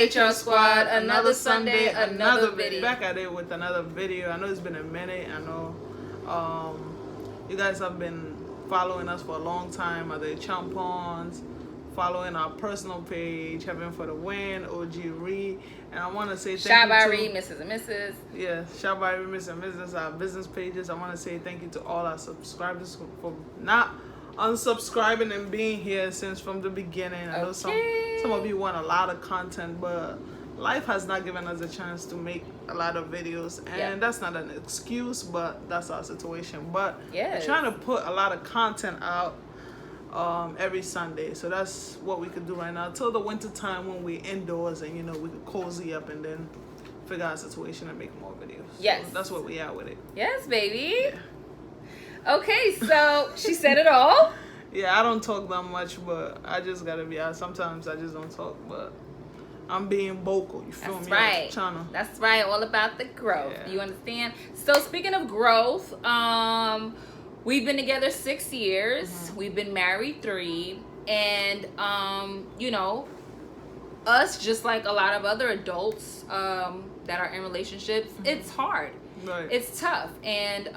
HR Squad. Another Sunday, another video. Back at it with another video. I know it's been a minute. I know you guys have been following us for a long time. Are the Champons, following our personal page, Heaven for the Win, OG Ree. And I want to say thank you to Ree, Mrs. and Mrs. Yeah, Shabari, Mrs. and Mrs. Our business pages. I want to say thank you to all our subscribers for not unsubscribing and being here since from the beginning. I know some of you want a lot of content, but life has not given us a chance to make a lot of videos, and that's not an excuse, but that's our situation. But we're trying to put a lot of content out every Sunday, so that's what we could do right now till the winter time when we're indoors and we could cozy up and then figure out a situation and make more videos. Yes, so that's what we at with it. Yes, baby. Yeah. Okay, so she said it all. Yeah, I don't talk that much, but I just gotta be honest. Sometimes I just don't talk, but I'm being vocal. You feel me? Right. That's right. All about the growth. Yeah. You understand? So speaking of growth, we've been together 6 years. Mm-hmm. We've been married 3, and us, just like a lot of other adults that are in relationships, it's hard. Right. It's tough, and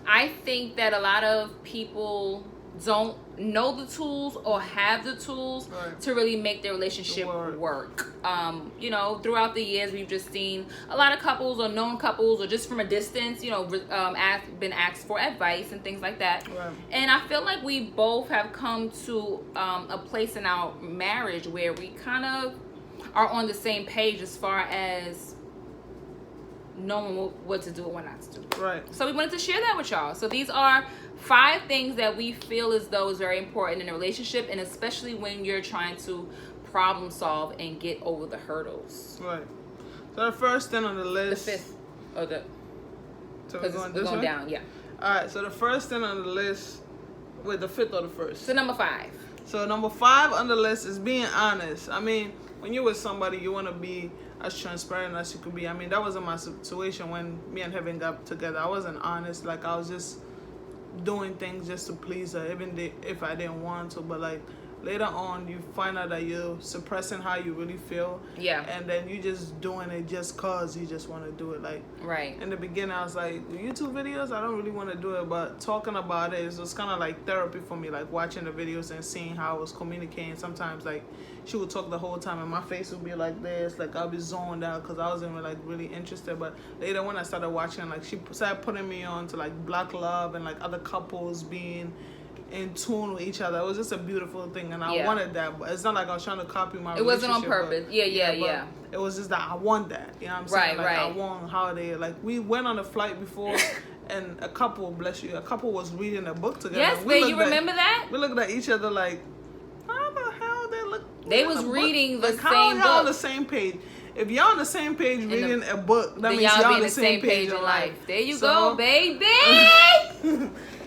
I think that a lot of people don't know the tools or have the tools to really make their relationship work. Throughout the years, we've just seen a lot of couples or known couples or just from a distance, been asked for advice and things like that. Right. And I feel like we both have come to a place in our marriage where we kind of are on the same page as far as knowing what to do and what not to do. Right. So we wanted to share that with y'all. So these are 5 things that we feel as though is very important in a relationship, and especially when you're trying to problem solve and get over the hurdles. Right. So the first thing on the list. The 5th. Oh, so we're going down, yeah. All right. So the first thing on the list, wait, the 5th or the 1st? So number 5. So number 5 on the list is being honest. I mean, when you're with somebody, you want to be as transparent as you could be. I mean, that wasn't my situation when me and Heaven got together. I wasn't honest. Like, I was just doing things just to please her, even if I didn't want to. But like later on, you find out that you're suppressing how you really feel. Yeah. And then you just doing it just cause you just want to do it. Like, right. In the beginning, I was like, YouTube videos, I don't really want to do it, but talking about it was kind of like therapy for me. Like watching the videos and seeing how I was communicating. Sometimes like she would talk the whole time and my face would be like this, like I'll be zoned out because I wasn't like really interested. But later when I started watching, like she started putting me on to like Black Love and like other couples being in tune with each other. It was just a beautiful thing, and I wanted that. But it's not like I was trying to copy my relationship. It wasn't on purpose. Yeah. It was just that I want that. You know what I'm saying? Right. I want how they, like, we went on a flight before and a couple, bless you, a couple was reading a book together. Yes, babe, you remember that? We looked at each other like, how the hell they look? They was reading the same book. how y'all on the same page? If y'all on the same page reading a book, that means y'all on the same page in life. There you go, baby.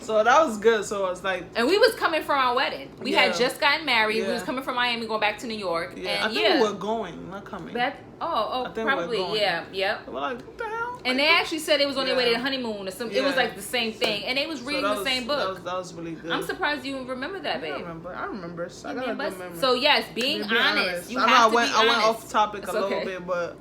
So that was good. So it's like, and we was coming from our wedding. We had just gotten married. We was coming from Miami, going back to New York. Yeah, and I think we were going, not coming. Probably. Yep. We're like, what the hell? And they actually said it was on their way to the honeymoon or something. It was like the same thing, and they was reading the same book. That was really good. I'm surprised you remember that, babe. I remember. I got a good memory. So yes, being honest. You have I to be honest. I went off topic a little bit, but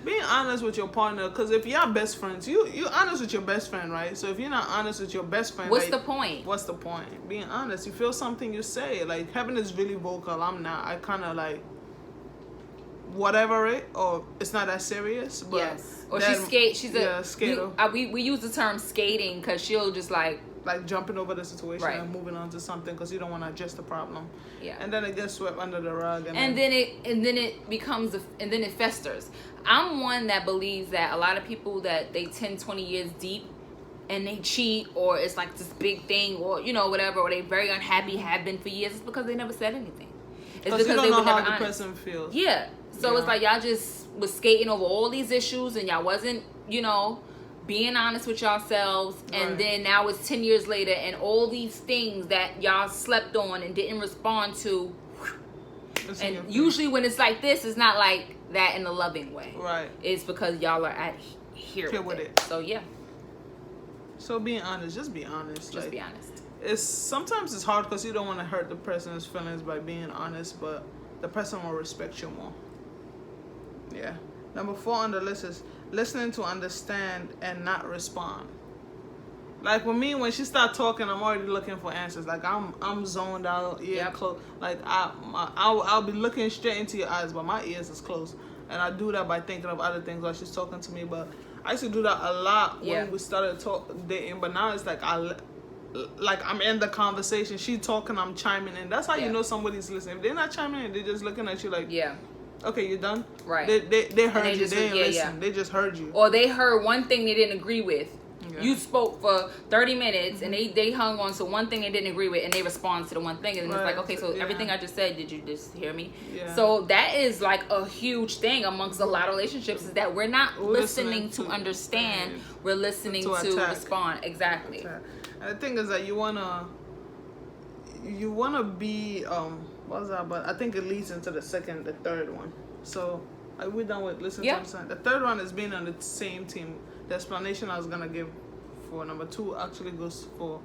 being honest with your partner, because if you're best friends, you honest with your best friend, right? So if you're not honest with your best friend, what's the point? What's the point? Being honest. You feel something, you say it. Like Heaven is really vocal. I'm not. I kind of like whatever it, or it's not that serious. But yes. Or she's a skater. We use the term skating because she'll just like jumping over the situation and moving on to something because you don't want to address the problem. Yeah. And then it gets swept under the rug. And then it becomes and then it festers. I'm one that believes that a lot of people that they 10, 20 years deep and they cheat, or it's like this big thing, or whatever, or they very unhappy, have been for years, it's because they never said anything. It's because you don't they know were never how the honest. person feels. Yeah. So it's like y'all just was skating over all these issues and y'all wasn't, being honest with yourselves, and then now it's 10 years later and all these things that y'all slept on and didn't respond to. And usually when it's like this, it's not like that in a loving way. Right. It's because y'all are here with it. So yeah. So being honest, just be honest. Just be honest. Sometimes it's hard because you don't want to hurt the person's feelings by being honest, but the person will respect you more. Yeah. Number 4 on the list is listening to understand and not respond. Like with me, when she start talking, I'm already looking for answers. Like I'm zoned out, ear closed. Like I'll be looking straight into your eyes, but my ears is closed, and I do that by thinking of other things while she's talking to me. But I used to do that a lot when we started dating. But now it's like I'm in the conversation. She talking, I'm chiming in. That's how you know somebody's listening. If they're not chiming in, they're just looking at you like, okay, you're done. Right. They heard you. They didn't listen. They just heard you. Or they heard one thing they didn't agree with. Yeah. You spoke for 30 minutes and they hung on to one thing they didn't agree with, and they respond to the one thing, and it's like, okay, so everything I just said, did you just hear me? Yeah. So that is like a huge thing amongst a lot of relationships, is that we're not listening to understand, we're listening to respond. Exactly. Attack. And the thing is that you wanna be what's that? But I think it leads into the third one. So are we done with listening to understand? The third one is being on the same team. The explanation I was gonna give for number 2 actually goes for,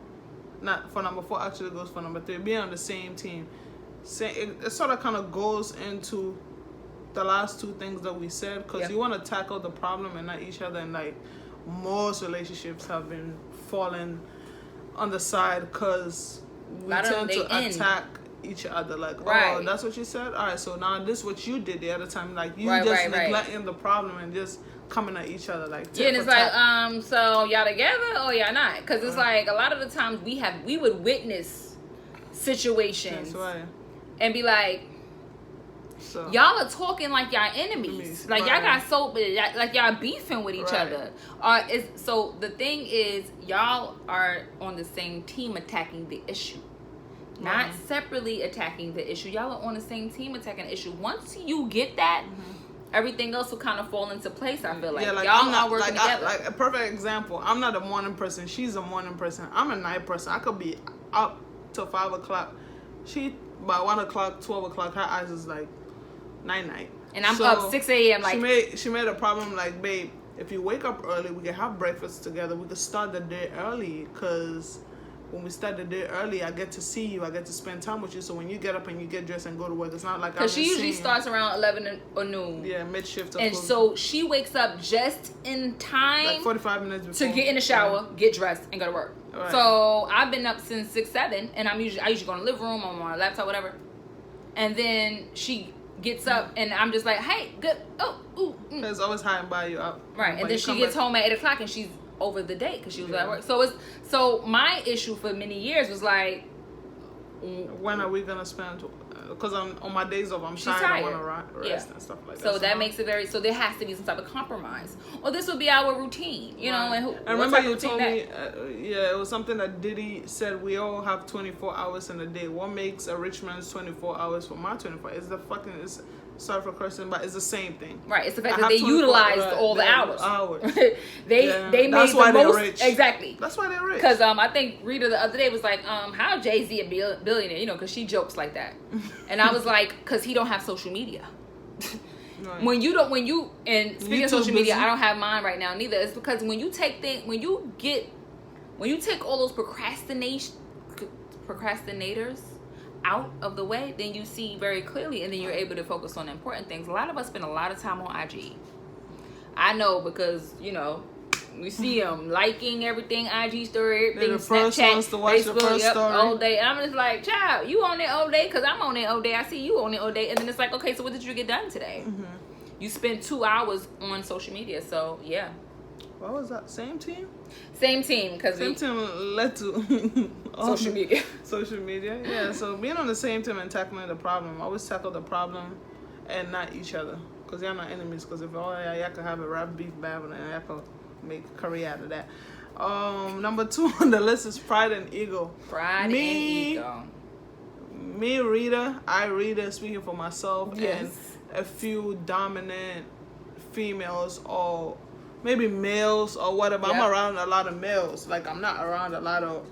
not for number 4 actually goes for number 3. Being on the same team, it sort of kind of goes into the last 2 things that we said, because you want to tackle the problem and not each other. And like most relationships have been falling on the side because we tend to attack each other. Like, oh, that's what you said. All right, so now this is what you did the other time. Like you neglecting the problem and just coming at each other like and it's like so y'all together or y'all not, because it's like a lot of the times we would witness situations and be like, so y'all are talking like y'all enemies, like y'all got so like y'all beefing with each other. So the thing is, y'all are on the same team attacking the issue, not separately attacking the issue. Y'all are on the same team attacking the issue. Once you get that, everything else will kind of fall into place. I feel like, y'all not working together. Like a perfect example, I'm not a morning person. She's a morning person. I'm a night person. I could be up till 5 o'clock. She by 1 o'clock, 12 o'clock, her eyes is like night. And I'm up 6 a.m. Like she made a problem. Like, babe, if you wake up early, we can have breakfast together. We could start the day early, because when we start the day early, I get to see you. I get to spend time with you. So when you get up and you get dressed and go to work, it's not like because she usually starts around 11 or noon. Yeah, mid-shift. And so she wakes up just in time, like 45 minutes before, to get in the shower, get dressed, and go to work. Right. So I've been up since 6, 7, and I usually go in the living room, I'm on my laptop, whatever. And then she gets up, and I'm just like, hey, good. It's always hiding by you up. Right, and then she gets home at 8 o'clock, and she's over the day because she was at work. So my issue for many years was like, when are we gonna spend? Because on my days off, I'm tired. I want to rest and stuff like that. So that makes it so there has to be some type of compromise, or this will be our routine, you know. And I remember you told me, it was something that Diddy said. We all have 24 hours in a day. What makes a rich man's 24 hours for my 24? Is the fucking sorry for cursing, but it's the same thing. Right. It's the fact that they utilized all the hours. they made that's why the most. They're rich. Exactly. That's why they're rich. Because I think Rita the other day was like, how Jay-Z a billionaire? You know, because she jokes like that, and I was like, because he don't have social media. Right. When you and speaking of social media, I don't have mine right now neither. It's because when you take all those procrastinators out of the way, then you see very clearly, and then you're able to focus on the important things. A lot of us spend a lot of time on IG. I know, because we see them liking everything, IG story, everything, the first ones to watch Facebook, the first story all day. And I'm just like, child, you on it all day because I'm on it all day. I see you on it all day, and then it's like, okay, so what did you get done today? You spent 2 hours on social media, so yeah. What was that? Same team, because same team led to social media. Social media, yeah. So being on the same team and tackling the problem, always tackle the problem and not each other, because y'all not enemies. Because if y'all could have a rap beef battle, and y'all could make a career out of that. Number 2 on the list is pride and ego. And ego. Me, Rita, speaking for myself, and a few dominant females, or maybe males or whatever. I'm around a lot of males. Like, I'm not around a lot of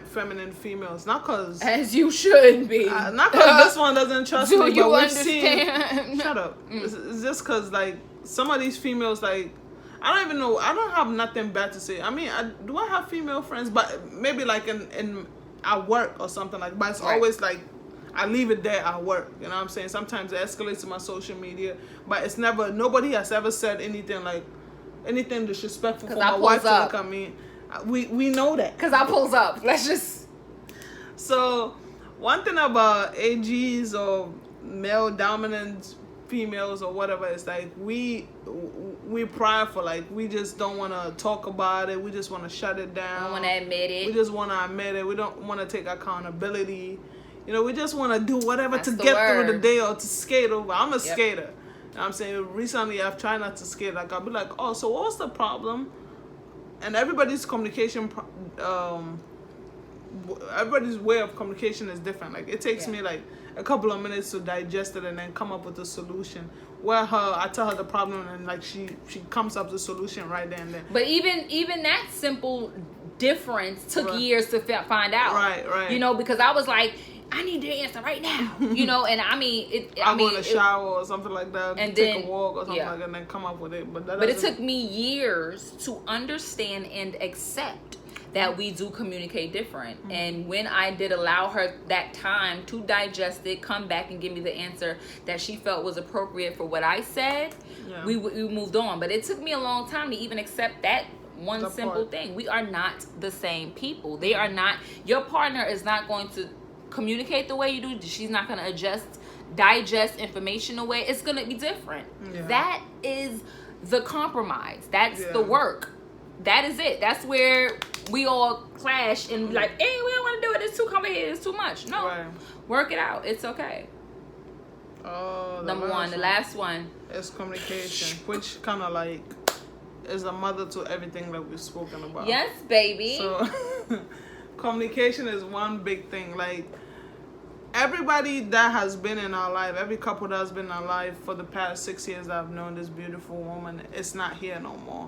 feminine females. Not because... As you should be. Not because this one doesn't trust me. Do you understand? Shut up. It's just because, like, some of these females, like, I don't even know. I don't have nothing bad to say. I mean, do I have female friends? But maybe, like, in at work or something like that. But it's always, like, I leave it there at work. You know what I'm saying? Sometimes it escalates to my social media, but it's never, nobody has ever said anything like, anything disrespectful for my wife to look at me. We know that. Because I pulls up. Let's just. So, one thing about AGs or male dominant females or whatever is like we prideful. Like we just don't want to talk about it. We just want to shut it down. Don't want to admit it. We just want to admit it. We don't want to take accountability. You know, we just want to do whatever That's to the get word. through the day or to skate over. I'm a skater. You know what I'm saying? Recently, I've tried not to skate. Like, I'll be like, oh, so what's the problem? And everybody's communication, everybody's way of communication is different. Like, it takes me, like, a couple of minutes to digest it and then come up with a solution. Where I tell her the problem and, like, she comes up with the solution right there and then. But even that simple difference took years to find out. Right. You know, because I was like, I need the answer right now. You know, and I mean, I'll go in the shower or something like that, and take then, a walk or something like that, and then come up with it. But it took me years to understand and accept that we do communicate different. Mm-hmm. And when I did allow her that time to digest it, come back and give me the answer that she felt was appropriate for what I said, we moved on. But it took me a long time to even accept that one simple thing. We are not the same people. They are not. Your partner is not going to communicate the way you do. She's not going to digest information the way. It's going to be different. That is the compromise. That's the work. That is it. That's where we all clash and like, hey, we don't want to do it. It's too complicated. It's too much. No, work it out. It's okay. Oh, Number one, the last one is communication, which kind of like is the mother to everything that we've spoken about. Yes, baby. So communication is one big thing. Like everybody that has been in our life, every couple that has been in our life for the past 6 years that I've known this beautiful woman, it's not here no more.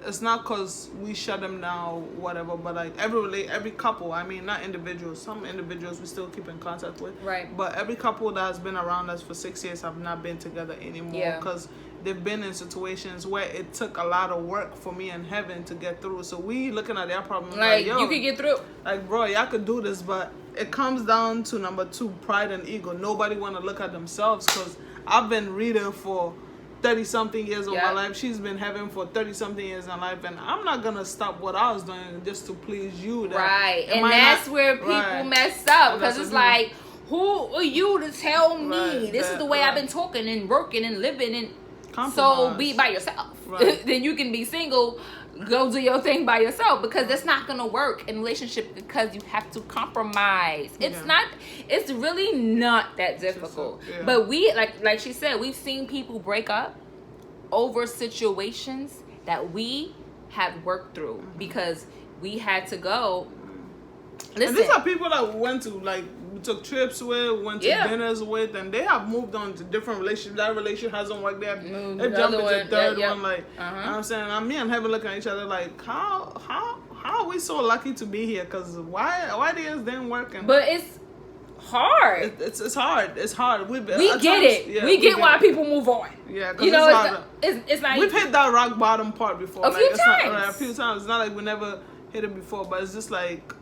It's not because we shut them down or whatever, but like every couple, I mean, not individuals. Some individuals we still keep in contact with. Right. But every couple that has been around us for 6 years have not been together anymore because they've been in situations where it took a lot of work for me and Heaven to get through. So we looking at their problem like yo, you could get through. Like, bro, y'all could do this, but it comes down to number 2, pride and ego. Nobody want to look at themselves because I've been reading for 30-something years of my life. She's been having for 30-something years in life, and I'm not gonna stop what I was doing just to please you. Right, and that's where people mess up because it's like, who are you to tell me this is the way I've been talking and working and living and so be by yourself. Then you can be single, go do your thing by yourself because that's not gonna work in a relationship because you have to compromise. It's really not that difficult. But we like she said, we've seen people break up over situations that we have worked through because we had to go. Listen, and these are people that we went to, like, we took trips with, went to dinners with, and they have moved on to different relationships. That relationship hasn't worked. They jumped into the third one. Like, you know what I'm saying? Me and Heaven looking at each other like, how are we so lucky to be here? Because why these didn't work? But it's hard. It's hard. It's hard. We get it. Yeah, we get why people move on. Yeah, because you know, it's not. We've hit that rock bottom part before. A few times. A few times. It's not like we never hit it before, but it's just like,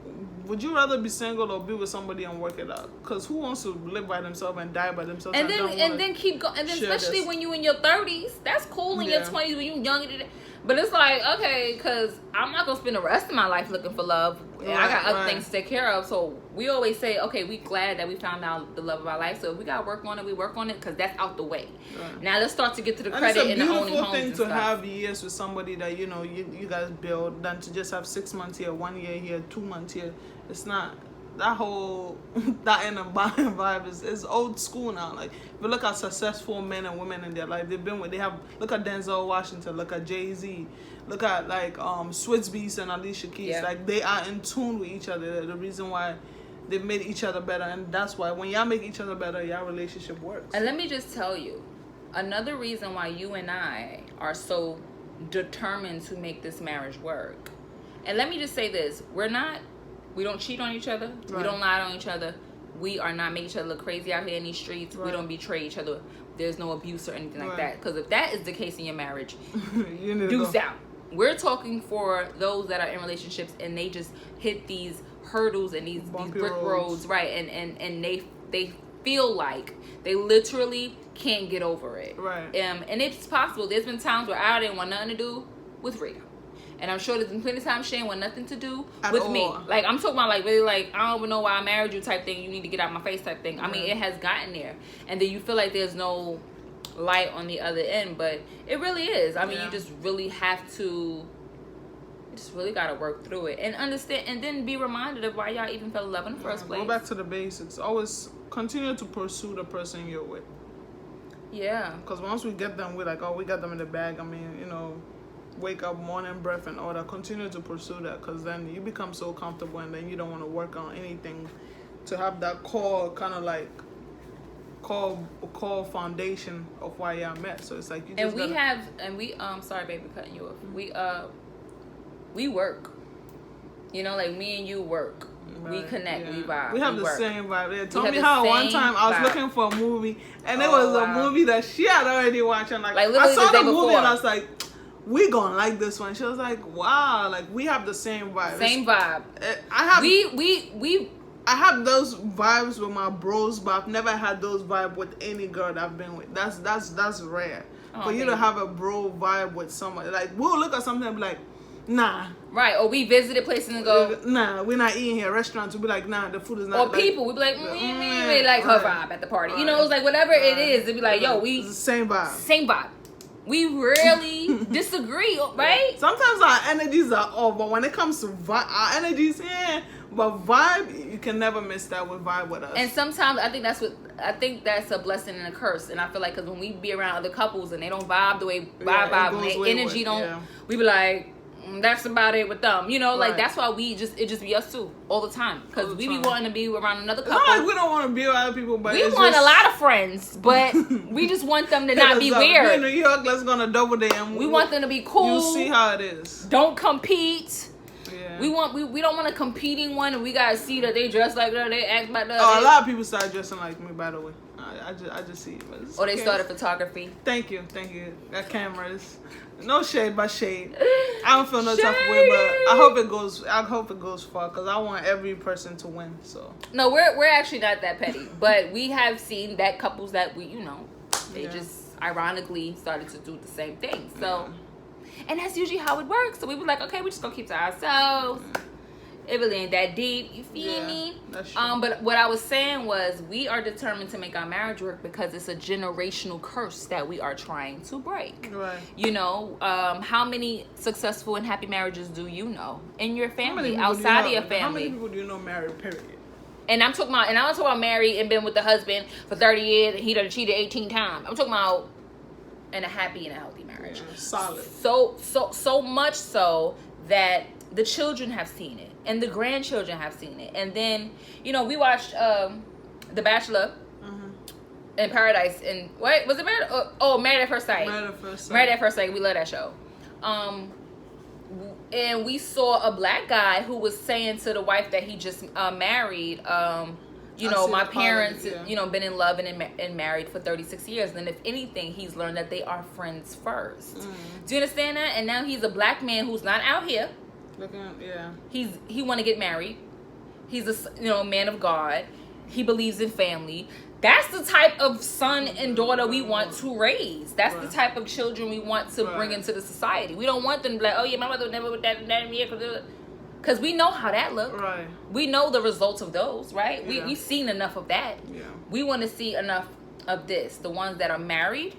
would you rather be single or be with somebody and work it out? Because who wants to live by themselves and die by themselves? And then keep going. And then especially when you in your 30s, that's cool in your 20s when you younger. But it's like, okay, because I'm not going to spend the rest of my life looking for love. I got other things to take care of. So we always say, okay, we glad that we found out the love of our life. So if we got to work on it, we work on it because that's out the way. Right. Now let's start to get to the credit and the owning homes. It's a beautiful thing to have years with somebody that, you know, you guys build than to just have 6 months here, 1 year here, 2 months here. It's not. That whole that end of buying vibe is old school now. Like, if you look at successful men and women in their life, look at Denzel Washington, look at Jay-Z, look at like Swizz Beatz and Alicia Keys. Like, they are in tune with each other. The reason why they've made each other better, and that's why when y'all make each other better, y'all relationship works. And let me just tell you, another reason why you and I are so determined to make this marriage work. And let me just say this, we don't cheat on each other. Right. We don't lie on each other. We are not making each other look crazy out here in these streets. Right. We don't betray each other. There's no abuse or anything like that. Because if that is the case in your marriage, deuce out. We're talking for those that are in relationships and they just hit these hurdles and these brick roads, right? And they feel like they literally can't get over it. Right. And it's possible. There's been times where I didn't want nothing to do with Rita. And I'm sure there's been plenty of times Shane want nothing to do with me. Like, I'm talking about, like, really, like, I don't even know why I married you type thing. You need to get out of my face type thing. I mean, it has gotten there. And then you feel like there's no light on the other end. But it really is. I mean, you just really have to... You just really got to work through it. And understand... And then be reminded of why y'all even fell in love in the first place. Go back to the basics. Always continue to pursue the person you're with. Yeah. Because once we get them, we're like, oh, we got them in the bag. I mean, you know... Wake up, morning breath and all that. Continue to pursue that, because then you become so comfortable, and then you don't want to work on anything to have that core kind of like core foundation of why y'all met. So it's like you just sorry baby, cutting you off. We work, you know, like me and you work. Right. We connect, we vibe. We have the same vibe. They told me how one time I was looking for a movie, and it was a movie that she had already watched, and like I saw the movie and I was like, we gonna like this one. She was like, wow, like we have the same vibe. Same vibe. I have those vibes with my bros, but I've never had those vibes with any girl that I've been with. That's rare. For you to have a bro vibe with somebody, like we'll look at something and be like, nah. Right, or we visited places and go, nah, we're not eating here. Restaurants, we'll be like, nah, the food is not. Or people, we'd be like, we like her vibe at the party. You know, it's like whatever it is, it'd be like, yo, we it's the same vibe. Same vibe. We rarely disagree, right? Sometimes our energies are off, but when it comes to our energies, but vibe, you can never miss that with vibe with us. And sometimes I think that's a blessing and a curse. And I feel like because when we be around other couples and they don't vibe the way vibe, when their energy we be like, that's about it with them, you know, like that's why it just be us two all the time, because we be wanting to be around another couple. Like we don't want to be with other people, but we want a lot of friends, but we just want them to not be weird. In New York, let's go on a double day, and we want them to be cool. You see how it is. Don't compete. Yeah. We don't want a competing one, and we gotta see that they dress like that, they act like that. Oh, a lot of people started dressing like me, by the way. I just see it. Or they started photography. Thank you. Got cameras. No shade by shade. I don't feel no type of way, but I hope it goes far, because I want every person to win. So no, we're actually not that petty, but we have seen that couples that we, you know, they just ironically started to do the same thing. So, and that's usually how it works. So we were like, okay, we're just gonna keep to ourselves. It really ain't that deep. You feel me? That's true. But what I was saying was, we are determined to make our marriage work because it's a generational curse that we are trying to break. Right. You know, how many successful and happy marriages do you know in your family, outside of your family? How many people do you know married, period? And I'm talking about married and been with the husband for 30 years and he done cheated 18 times. I'm talking about in a happy and a healthy marriage. Yeah, solid. So much so that the children have seen it and the grandchildren have seen it. And then, you know, we watched The Bachelor in Paradise, and what was it? Married at First Sight. Married at First Sight. We love that show. And we saw a black guy who was saying to the wife that he just married, you know, my parents, you know, been in love and married for 36 years. And if anything, he's learned that they are friends first. Do you understand that? And now he's a black man who's not out here. He want to get married. He's a man of God. He believes in family. That's the type of son and daughter we want to raise. That's the type of children we want to bring into the society. We don't want them to be like, oh yeah, my mother would never with that and that and me, because we know how that looks. Right. We know the results of those, right? Yeah. We've seen enough of that. Yeah. We want to see enough of this. The ones that are married,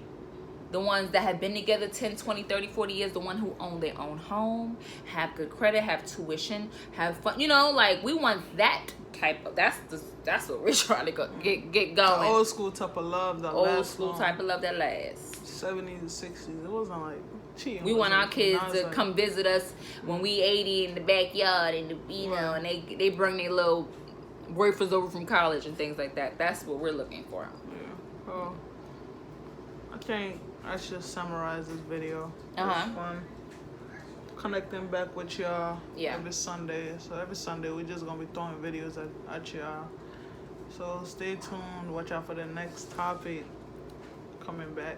the ones that have been together 10, 20, 30, 40 years, the one who own their own home, have good credit, have tuition, have fun. You know, like, we want that type of, that's what we're trying to get going. The old school type of love that lasts. Old school type of love that lasts. 70s and 60s. It wasn't like cheating. We want our kids to come visit us when we 80 in the backyard, and you know, and they bring their little boyfriends over from college and things like that. That's what we're looking for. Yeah. Well, I should summarize this video. It was fun connecting back with y'all every Sunday. So every Sunday we're just gonna be throwing videos at y'all. So stay tuned. Watch out for the next topic coming back.